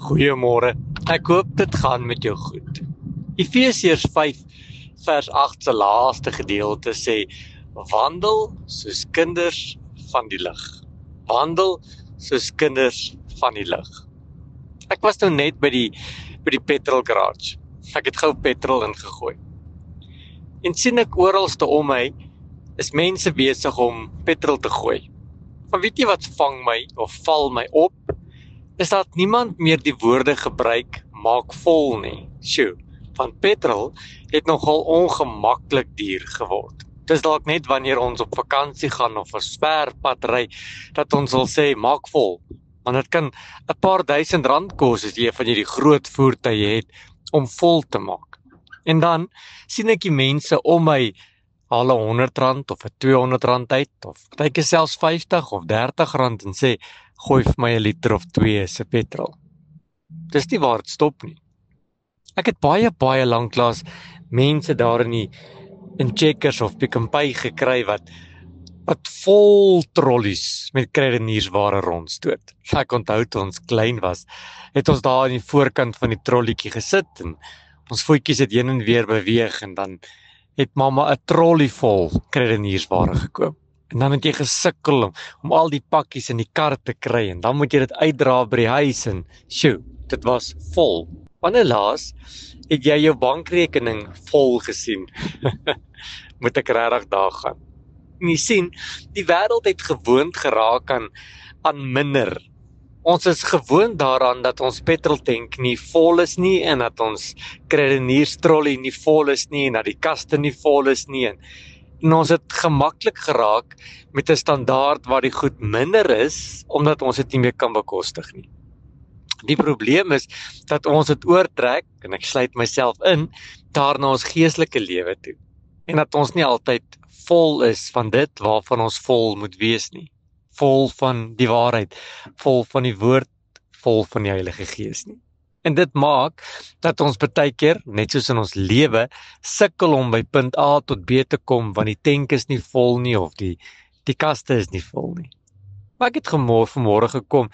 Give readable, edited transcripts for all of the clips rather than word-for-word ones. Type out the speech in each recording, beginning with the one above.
Goeiemôre. Ek hoop dit gaan met jou goed. Efesiërs 5 vers 8 se laaste gedeelte sê: wandel soos kinders van die lig. Wandel soos kinders van die lig. Ek was nou net by die petrol garage. Ek het gou petrol ingegooi. En sien ek oralste om my is mense besig om petrol te gooi. Maar weet jy wat vang my of val my op? Is dat niemand meer die woorde gebruik, maak vol nie. Sjoe, van petrol het nogal ongemaklik duur geword. Dis dalk net wanneer ons op vakansie gaan of 'n ver pad ry, dat ons wil sê, maak vol. Want dit kan 'n paar R1000 kos as jy van hierdie groot voertuie het om vol te maak. En dan sien ek die mense om my haal R100 of R200 uit, of partykeer selfs R50 of R30 en sê, gooi vir my 'n liter of 2 se petrol. Dis nie waar dit stop nie. Ek het baie lanklaas mense daar in Checkers of Pick n Pay gekry wat vol trollies met kruideniersware rondstoot. Ek onthou toe ons klein was, het ons daar aan die voorkant van die trollietjie gesit en ons voetjies het heen en weer beweeg en dan het mamma 'n trollie vol kruideniersware gekoop. En dan het jy gesukkel om al die pakkies in die kar te kry en dan moet jy dit uitdra by die huis en sjoe, dit was vol. Wanneer laas het jy jou bankrekening vol gesien? Moet ek regtig daar gaan? En jy sien, die wêreld het gewoond geraak aan minder. Ons is gewoond daaraan dat ons petroltank nie vol is nie en dat ons kruidenierstrollie nie vol is nie en dat die kaste nie vol is nie en ons het gemaklik geraak met 'n standaard waar die goed minder is omdat ons dit nie meer kan bekostig nie. Die probleem is dat ons dit oortrek en ek sluit myself in daarna ons geestelike lewe toe en dat ons nie altyd vol is van dit waarvan ons vol moet wees nie. Vol van die waarheid, vol van die woord, vol van die Heilige Gees nie. En dit maak dat ons baie keer, net soos in ons lewe, sukkel om by punt A tot B te kom, want die tank is nie vol nie, of die kaste is nie vol nie. Maar ek het vanmôre gekom,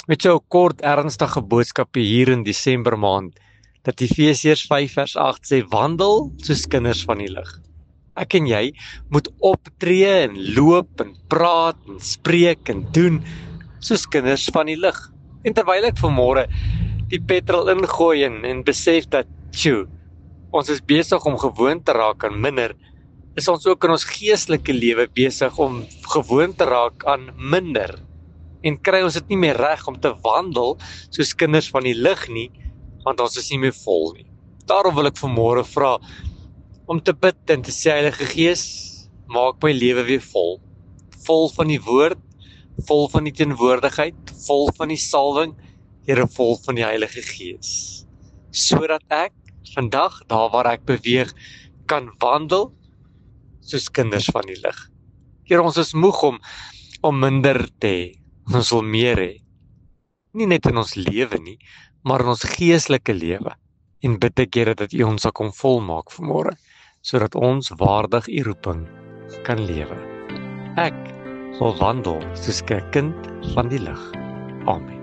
met so 'n kort ernstige boodskapie hier in Desember maand, dat Efesiërs 5 vers 8 sê, wandel soos kinders van die lig. Ek en jy moet optree en loop en praat en spreek en doen soos kinders van die lig. En terwyl ek vanmôre die petrol ingooi en besef dat, ons is besig om gewoon te raak aan minder, is ons ook in ons geestelike lewe besig om gewoon te raak aan minder. En kry ons dit nie meer reg om te wandel soos kinders van die lig nie, want ons is nie meer vol nie. Daarom wil ek vanmôre vra, om te bid en te sê, Heilige Gees, maak my lewe weer vol. Vol van die woord, vol van die teenwoordigheid, vol van die salwing, Here, vol van die Heilige Gees. Sodat ek vandag, daar waar ek beweeg, kan wandel soos kinders van die lig. Here, ons is moeg om minder te hê. Ons wil meer hê. Nie net in ons lewe nie, maar in ons geestelike lewe. En bid ek, Here, dat U ons sal kom volmaak vanmôre, sodat ons waardig U roeping kan lewe. Ek wil wandel soos 'n kind van die lig. Amen.